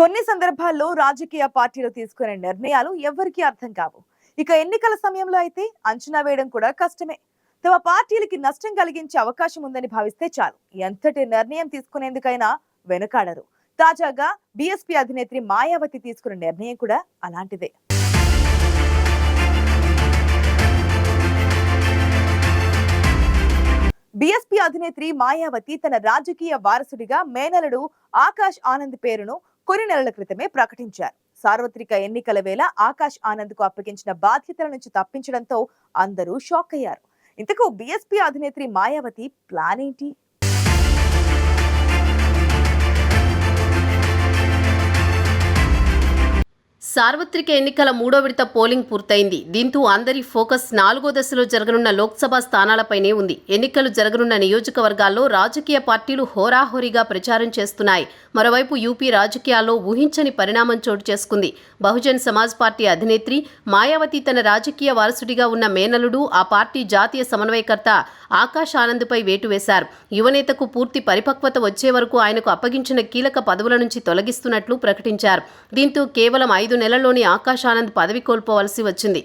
కొన్ని సందర్భాల్లో రాజకీయ పార్టీలు తీసుకునే నిర్ణయాలు ఎవ్వరికీ అర్థం కావు. ఇక ఎన్నికల సమయంలో అయితే అంచనా వేయడం కూడా కష్టమే. తమ పార్టీలకి నష్టం కలిగించే అవకాశం ఉందని భావిస్తే చాలు ఎంతటి నిర్ణయం తీసుకునేందుకైనా వెనుకాడరు. తాజాగా బీఎస్పీ అధినేత్రి మాయావతి తీసుకున్న నిర్ణయం కూడా అలాంటిదే. బీఎస్పీ అధినేత్రి మాయావతి తన రాజకీయ వారసుడిగా మేనలుడు ఆకాష్ ఆనంద్ పేరును కొన్ని నెలల క్రితమే ప్రకటించారు. సార్వత్రిక ఎన్నికల వేళ ఆకాష్ ఆనంద్ కు అప్పగించిన బాధ్యతల నుంచి తప్పించడంతో అందరూ షాక్ అయ్యారు. ఇంతకు బీఎస్పీ అధినేత్రి మాయావతి ప్లాన్ ఏంటి? సార్వత్రిక ఎన్నికల 3వ విడత పోలింగ్ పూర్తయింది. దీంతో అందరి ఫోకస్ 4వ దశలో జరగనున్న లోక్సభ స్థానాలపైనే ఉంది. ఎన్నికలు జరగనున్న నియోజకవర్గాల్లో రాజకీయ పార్టీలు హోరాహోరీగా ప్రచారం చేస్తున్నాయి. మరోవైపు యూపీ రాజకీయాల్లో ఊహించని పరిణామం చోటు చేసుకుంది. బహుజన్ సమాజ్ పార్టీ అధినేత్రి మాయావతి తన రాజకీయ వారసుడిగా ఉన్న మేనలుడు, ఆ పార్టీ జాతీయ సమన్వయకర్త ఆకాష్ ఆనంద్పై వేటు వేశారు. యువనేతకు పూర్తి పరిపక్వత వచ్చే వరకు ఆయనకు అప్పగించిన కీలక పదవుల నుంచి తొలగిస్తున్నట్లు ప్రకటించారు. దీంతో కేవలం 5 నెలల్లోనే ఆకాష్ ఆనంద్ పదవి కోల్పోవలసి వచ్చింది.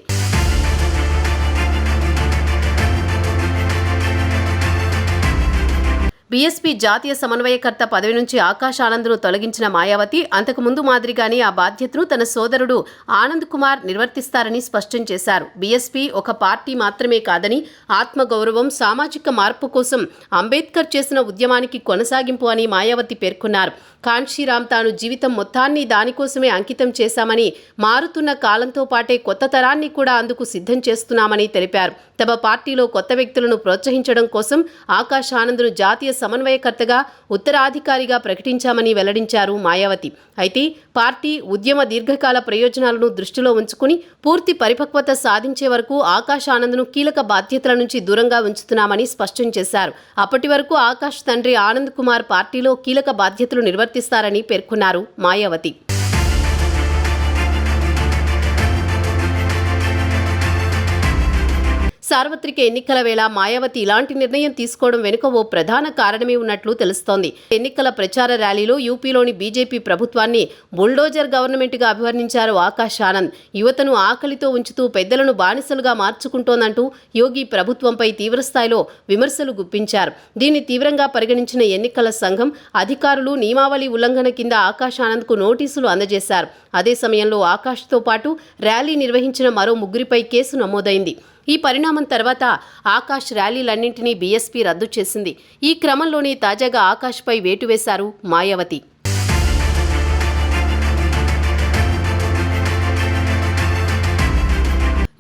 బీఎస్పీ జాతీయ సమన్వయకర్త పదవి నుంచి ఆకాష్ ఆనంద్ను తొలగించిన మాయావతి అంతకుముందు మాదిరిగానే ఆ బాధ్యతను తన సోదరుడు ఆనంద్ కుమార్ నిర్వర్తిస్తారని స్పష్టం చేశారు. బీఎస్పీ ఒక పార్టీ మాత్రమే కాదని, ఆత్మగౌరవం, సామాజిక మార్పు కోసం అంబేద్కర్ చేసిన ఉద్యమానికి కొనసాగింపు అని మాయావతి పేర్కొన్నారు. కాన్షీరామ్ తాను జీవితం మొత్తాన్ని దానికోసమే అంకితం చేశామని, మారుతున్న కాలంతో పాటే కొత్త తరాన్ని కూడా అందుకు సిద్ధం చేస్తున్నామని తెలిపారు. తమ పార్టీలో కొత్త వ్యక్తులను ప్రోత్సహించడం కోసం ఆకాష్ ఆనంద్ను జాతీయ సమన్వయకర్తగా, ఉత్తరాధికారిగా ప్రకటించామని వెల్లడించారు మాయావతి. అయితే పార్టీ ఉద్యమ దీర్ఘకాల ప్రయోజనాలను దృష్టిలో ఉంచుకుని పూర్తి పరిపక్వత సాధించే వరకు ఆకాష్ ఆనంద్ను కీలక బాధ్యతల నుంచి దూరంగా ఉంచుతున్నామని స్పష్టం చేశారు. అప్పటి వరకు ఆకాష్ తండ్రి ఆనంద్ కుమార్ పార్టీలో కీలక బాధ్యతలు నిర్వర్తిస్తారని పేర్కొన్నారు మాయావతి. సార్వత్రిక ఎన్నికల వేళ మాయావతి ఇలాంటి నిర్ణయం తీసుకోవడం వెనుక ఓ ప్రధాన కారణమే ఉన్నట్లు తెలుస్తోంది. ఎన్నికల ప్రచార ర్యాలీలో యూపీలోని బీజేపీ ప్రభుత్వాన్ని బుల్డోజర్ గవర్నమెంట్గా అభివర్ణించారు ఆకాష్ ఆనంద్. యువతను ఆకలితో ఉంచుతూ పెద్దలను బానిసలుగా మార్చుకుంటోందంటూ యోగి ప్రభుత్వంపై తీవ్రస్థాయిలో విమర్శలు గుప్పించారు. దీన్ని తీవ్రంగా పరిగణించిన ఎన్నికల సంఘం అధికారులు నియమావళి ఉల్లంఘన కింద ఆకాష్ ఆనంద్కు నోటీసులు అందజేశారు. అదే సమయంలో ఆకాష్తో పాటు ర్యాలీ నిర్వహించిన మరో 3పై కేసు నమోదైంది. ఈ పరిణామం తర్వాత ఆకాష్ ర్యాలీలన్నింటినీ బీఎస్పీ రద్దు చేసింది. ఈ క్రమంలోనే తాజాగా ఆకాష్పై వేటు వేశారు మాయావతి.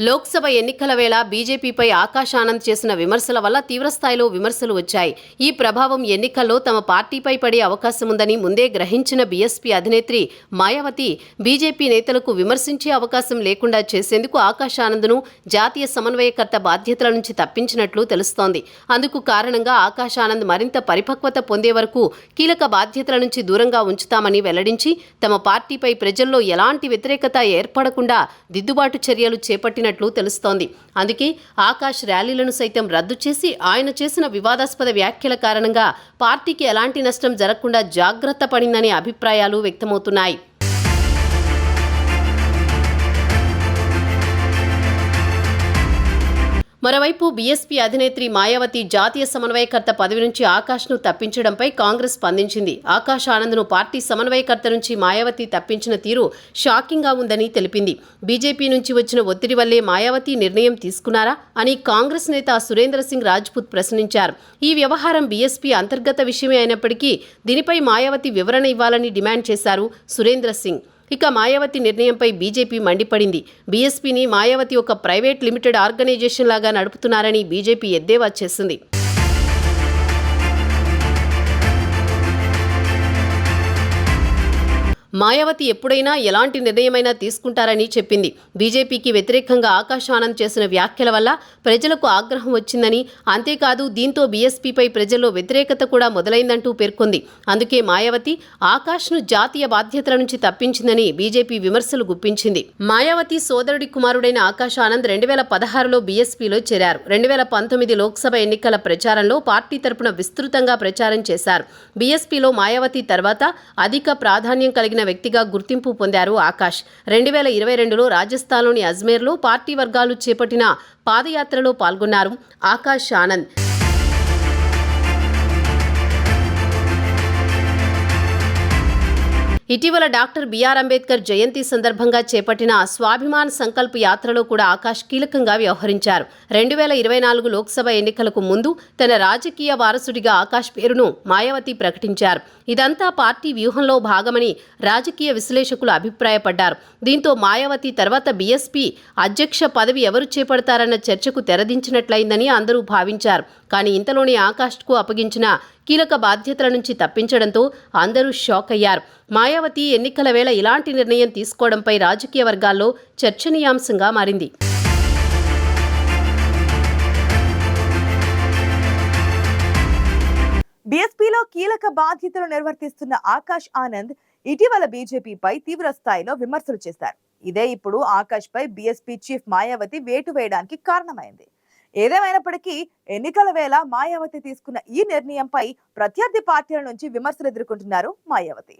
లోక్సభ ఎన్నికల వేళ బీజేపీపై ఆకాష్ ఆనంద్ చేసిన విమర్శల వల్ల తీవ్రస్థాయిలో విమర్శలు వచ్చాయి. ఈ ప్రభావం ఎన్నికల్లో తమ పార్టీపై పడే అవకాశం ఉందని ముందే గ్రహించిన బీఎస్పీ అధినేత్రి మాయావతి బీజేపీ నేతలకు విమర్శించే అవకాశం లేకుండా చేసేందుకు ఆకాష్ ఆనంద్ను జాతీయ సమన్వయకర్త బాధ్యతల నుంచి తప్పించినట్లు తెలుస్తోంది. అందుకు కారణంగా ఆకాష్ ఆనంద్ మరింత పరిపక్వత పొందే వరకు కీలక బాధ్యతల నుంచి దూరంగా ఉంచుతామని వెల్లడించి తమ పార్టీపై ప్రజల్లో ఎలాంటి వ్యతిరేకత ఏర్పడకుండా దిద్దుబాటు చర్యలు చేపట్టిన తెలుస్తోంది. అందుకే ఆకాష్ ర్యాలీలను సైతం రద్దు చేసి ఆయన చేసిన వివాదాస్పద వ్యాఖ్యల కారణంగా పార్టీకి ఎలాంటి నష్టం జరగకుండా జాగ్రత్త పడిందనే అభిప్రాయాలు వ్యక్తమవుతున్నాయి. మరోవైపు బీఎస్పీ అధినేత్రి మాయావతి జాతీయ సమన్వయకర్త పదవి నుంచి ఆకాష్ను తప్పించడంపై కాంగ్రెస్ స్పందించింది. ఆకాష్ ఆనంద్ను పార్టీ సమన్వయకర్త నుంచి మాయావతి తప్పించిన తీరు షాకింగ్గా ఉందని తెలిపింది. బీజేపీ నుంచి వచ్చిన ఒత్తిడి వల్లే మాయావతి నిర్ణయం తీసుకున్నారా అని కాంగ్రెస్ నేత సురేంద్ర సింగ్ రాజ్పుత్ ప్రశ్నించారు. ఈ వ్యవహారం బీఎస్పీ అంతర్గత విషయమే అయినప్పటికీ దీనిపై మాయావతి వివరణ ఇవ్వాలని డిమాండ్ చేశారు సురేంద్ర సింగ్. ఇక మాయావతి నిర్ణయంపై బీజేపీ మండిపడింది. బీఎస్పీని మాయావతి ఒక ప్రైవేట్ లిమిటెడ్ ఆర్గనైజేషన్ లాగా నడుపుతున్నారని బీజేపీ ఎద్దేవా చేసింది. మాయావతి ఎప్పుడైనా ఎలాంటి నిర్ణయమైనా తీసుకుంటారని చెప్పింది. బీజేపీకి వ్యతిరేకంగా ఆకాష్ ఆనంద్ చేసిన వ్యాఖ్యల వల్ల ప్రజలకు ఆగ్రహం వచ్చిందని, అంతేకాదు దీంతో బీఎస్పీపై ప్రజల్లో వ్యతిరేకత కూడా మొదలైందంటూ పేర్కొంది. అందుకే మాయావతి ఆకాష్ను జాతీయ బాధ్యతల నుంచి తప్పించిందని బీజేపీ విమర్శలు గుప్పించింది. మాయావతి సోదరుడి కుమారుడైన ఆకాష్ ఆనంద్ 2016లో బీఎస్పీలో చేరారు. 2019 లోక్సభ ఎన్నికల ప్రచారంలో పార్టీ తరపున విస్తృతంగా ప్రచారం చేశారు. బీఎస్పీలో మాయావతి తర్వాత అధిక ప్రాధాన్యం కలిగిన వ్యక్తిగా గుర్తింపు పొందారు ఆకాష్. 2022లో రాజస్థాన్లోని అజ్మేర్లో పార్టీ వర్గాలు చేపట్టిన పాదయాత్రలో పాల్గొన్నారు ఆకాష్ ఆనంద్. ఇటీవల డాక్టర్ బిఆర్ అంబేద్కర్ జయంతి సందర్భంగా చేపట్టిన స్వాభిమాన్ సంకల్ప్ యాత్రలో కూడా ఆకాష్ కీలకంగా వ్యవహరించారు. 2024 లోక్సభ ఎన్నికలకు ముందు తన రాజకీయ వారసుడిగా ఆకాష్ పేరును మాయావతి ప్రకటించారు. ఇదంతా పార్టీ వ్యూహంలో భాగమని రాజకీయ విశ్లేషకులు అభిప్రాయపడ్డారు. దీంతో మాయావతి తర్వాత బీఎస్పీ అధ్యక్ష పదవి ఎవరు చేపడతారన్న చర్చకు తెరదించినట్లయిందని అందరూ భావించారు. కానీ ఇంతలోనే ఆకాష్కు అప్పగించిన కీలక బాధ్యతల నుంచి తప్పించడంతో అందరూ షాక్ అయ్యారు. మాయావతి ఎన్నికల వేళ ఇలాంటి నిర్ణయం తీసుకోవడంపై రాజకీయ వర్గాల్లో చర్చనీయాంశంగా మారింది. బీఎస్పీలో కీలక బాధ్యతలు నిర్వర్తిస్తున్న ఆకాష్ ఆనంద్ ఇటీవల బీజేపీపై తీవ్ర స్థాయిలో విమర్శలు చేశారు. ఇదే ఇప్పుడు ఆకాష్ పై బీఎస్పీ చీఫ్ మాయావతి వేటు వేయడానికి కారణమైంది. ఏదేమైనప్పటికీ ఎన్నికల వేళ మాయావతి తీసుకున్న ఈ నిర్ణయంపై ప్రత్యర్థి పార్టీల నుంచి విమర్శలు ఎదుర్కొంటున్నారు మాయావతి.